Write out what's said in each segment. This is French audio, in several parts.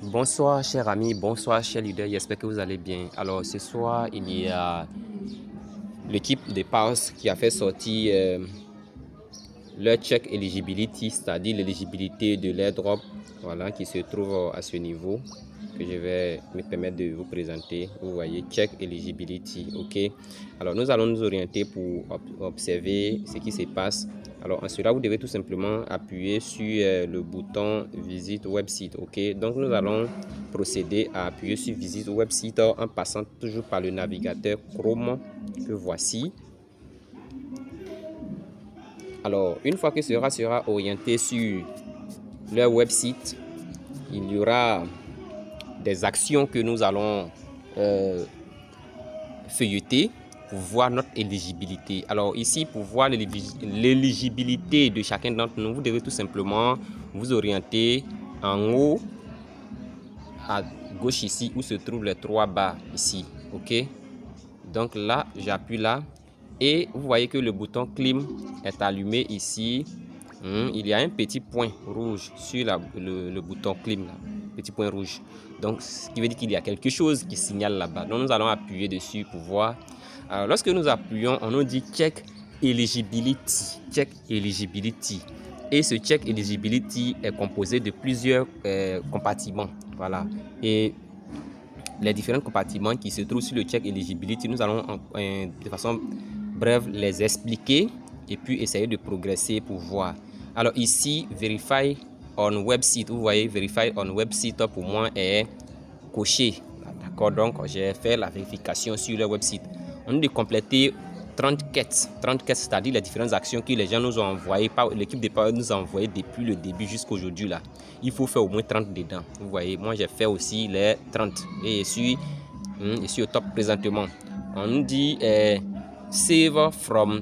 Bonsoir chers amis, bonsoir chers leaders, j'espère que vous allez bien. Alors ce soir, il y a l'équipe de PARS qui a fait sortir leur check eligibility, c'est-à-dire l'éligibilité de l'airdrop, voilà, qui se trouve à ce niveau, que je vais me permettre de vous présenter. Vous voyez, check eligibility, ok. Alors nous allons nous orienter pour observer ce qui se passe. Alors en cela, vous devez tout simplement appuyer sur le bouton visite website, ok. Donc nous allons procéder à appuyer sur visite website en passant toujours par le navigateur Chrome que voici. Alors, une fois que cela sera orienté sur leur website, il y aura des actions que nous allons feuilleter pour voir notre éligibilité. Alors ici, pour voir l'éligibilité de chacun d'entre nous, vous devez tout simplement vous orienter en haut à gauche ici où se trouvent les trois barres ici, ok. Donc là, j'appuie là. Et vous voyez que le bouton clim est allumé ici. Il y a un petit point rouge sur le bouton clim, là. Petit point rouge. Donc, ce qui veut dire qu'il y a quelque chose qui signale là-bas. Donc, nous allons appuyer dessus pour voir. Alors, lorsque nous appuyons, on nous dit check eligibility. Check eligibility. Et ce check eligibility est composé de plusieurs compartiments. Voilà. Et les différents compartiments qui se trouvent sur le check eligibility, nous allons de façon bref les expliquer et puis essayer de progresser pour voir. Alors ici, verify on website, vous voyez, verify on website pour moi est coché. D'accord, donc j'ai fait la vérification sur le website. On nous dit de compléter 30 quêtes, c'est-à-dire les différentes actions que les gens nous ont envoyées, l'équipe de PARS nous a envoyées depuis le début jusqu'à aujourd'hui là. Il faut faire au moins 30 dedans. Vous voyez, moi j'ai fait aussi les 30 et je suis au top présentement. On nous dit save from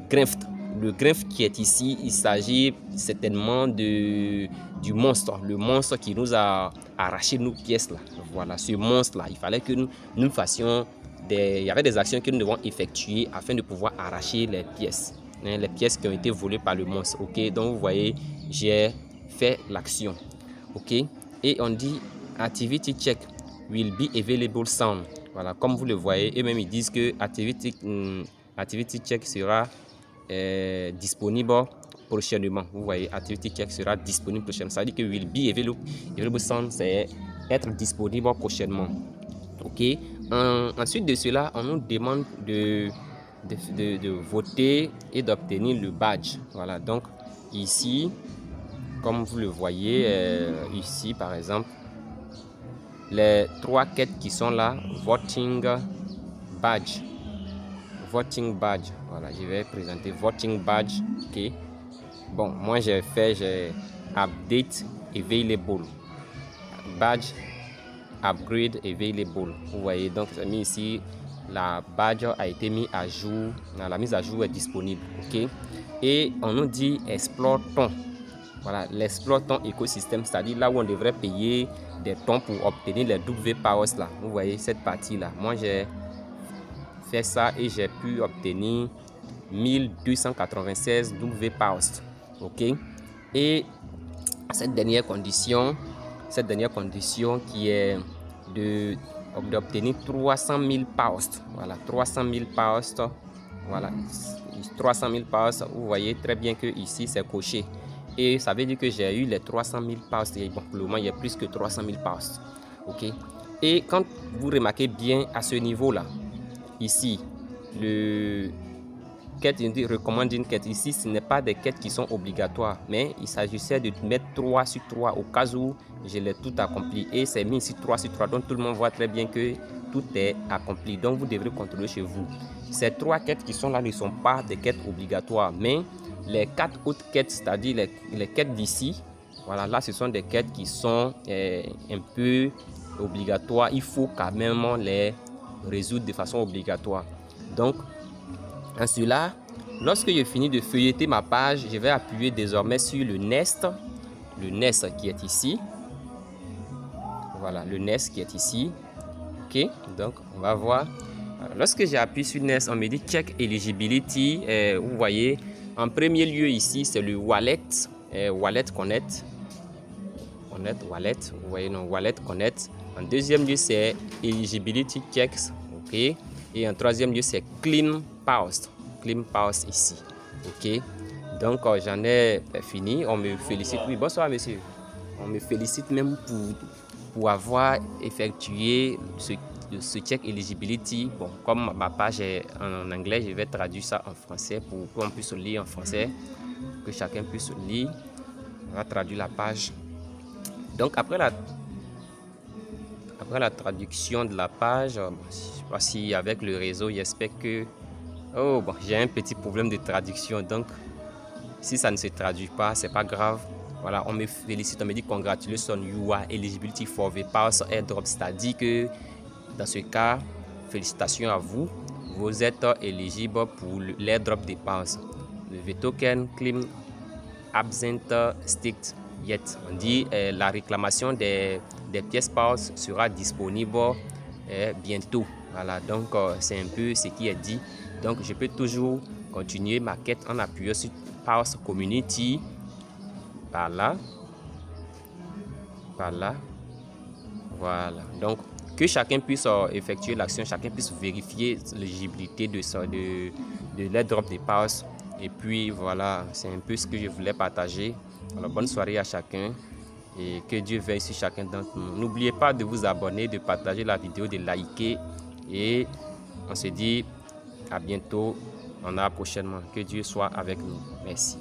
Grift. Le Grift qui est ici, il s'agit certainement du monstre, le monstre qui nous a arraché nos pièces là. Voilà, ce monstre là, il fallait que nous fassions il y avait des actions que nous devons effectuer afin de pouvoir arracher les pièces, les pièces qui ont été volées par le monstre, ok. Donc vous voyez, j'ai fait l'action, ok. Et on dit activity check will be available soon. Voilà, comme vous le voyez, et même ils disent que activity check sera disponible prochainement. Vous voyez, activity check sera disponible prochainement. Ça veut dire que will be available soon, c'est être disponible prochainement. Ok. Ensuite de cela, on nous demande de voter et d'obtenir le badge. Voilà, donc ici, comme vous le voyez, ici par exemple, les trois quêtes qui sont là, voting badge. Voting badge, voilà, je vais présenter voting badge, ok. Bon, moi j'ai update available, badge upgrade available. Vous voyez, donc c'est mis ici, la badge a été mise à jour, la mise à jour est disponible, ok. Et on nous dit explore ton, voilà, l'explore ton écosystème, c'est-à-dire là où on devrait payer des tons pour obtenir les WPAOS là. Vous voyez cette partie là, moi j'ai fait ça et j'ai pu obtenir 1296 WPAOS, ok. Et cette dernière condition qui est d'obtenir 300 000 PAOS. Voilà, 300 000 PAOS. Voilà, 300 000 PAOS. Vous voyez très bien que ici c'est coché. Et ça veut dire que j'ai eu les 300 000 PAOS. Et bon, pour le moment, il y a plus que 300 000 PAOS. Ok. Et quand vous remarquez bien à ce niveau-là, ici, le quête recommande une quête. Ici, ce n'est pas des quêtes qui sont obligatoires, mais il s'agissait de mettre 3 sur 3 au cas où je l'ai tout accompli. Et c'est mis ici 3 sur 3, donc tout le monde voit très bien que tout est accompli. Donc vous devrez contrôler chez vous. Ces 3 quêtes qui sont là ne sont pas des quêtes obligatoires, mais les 4 autres quêtes, c'est-à-dire les quêtes d'ici, voilà, là ce sont des quêtes qui sont un peu obligatoires. Il faut quand même les résoudre de façon obligatoire. Donc en cela, lorsque j'ai fini de feuilleter ma page, je vais appuyer désormais sur le Nest qui est ici. Voilà, le Nest qui est ici. Ok, donc on va voir. Alors, lorsque j'ai appuyé sur Nest, on me dit check eligibility. Vous voyez, en premier lieu ici, c'est le Wallet Connect. On connect, wallet. Vous voyez, non, wallet connect. En deuxième lieu, c'est eligibility checks. OK. Et en troisième lieu, c'est clean pause. Clean pause ici. OK. Donc, j'en ai fini. On me félicite. Oui, bonsoir, monsieur. On me félicite même pour avoir effectué ce check eligibility. Bon, comme ma page est en anglais, je vais traduire ça en français pour qu'on puisse lire en français, que chacun puisse lire. On va traduire la page. Donc, après la traduction de la page, voici avec le réseau, j'espère que... Oh, bon, j'ai un petit problème de traduction, donc si ça ne se traduit pas, c'est pas grave. Voilà, on me félicite, on me dit congratulations, you are eligibility for the Pulse airdrop. C'est-à-dire que dans ce cas, félicitations à vous, vous êtes éligible pour l'airdrop des Pulse. Le token claim absent staked yet. On dit la réclamation des pièces Pulse sera disponible bientôt. Voilà, donc c'est un peu ce qui est dit. Donc je peux toujours continuer ma quête en appuyant sur Pulse Community. Par là, voilà. Donc que chacun puisse effectuer l'action, chacun puisse vérifier l'éligibilité de l'airdrop des Pulse. Et puis voilà, c'est un peu ce que je voulais partager. Alors bonne soirée à chacun et que Dieu veille sur chacun d'entre nous. N'oubliez pas de vous abonner, de partager la vidéo, de liker et on se dit à bientôt. On a prochainement. Que Dieu soit avec nous. Merci.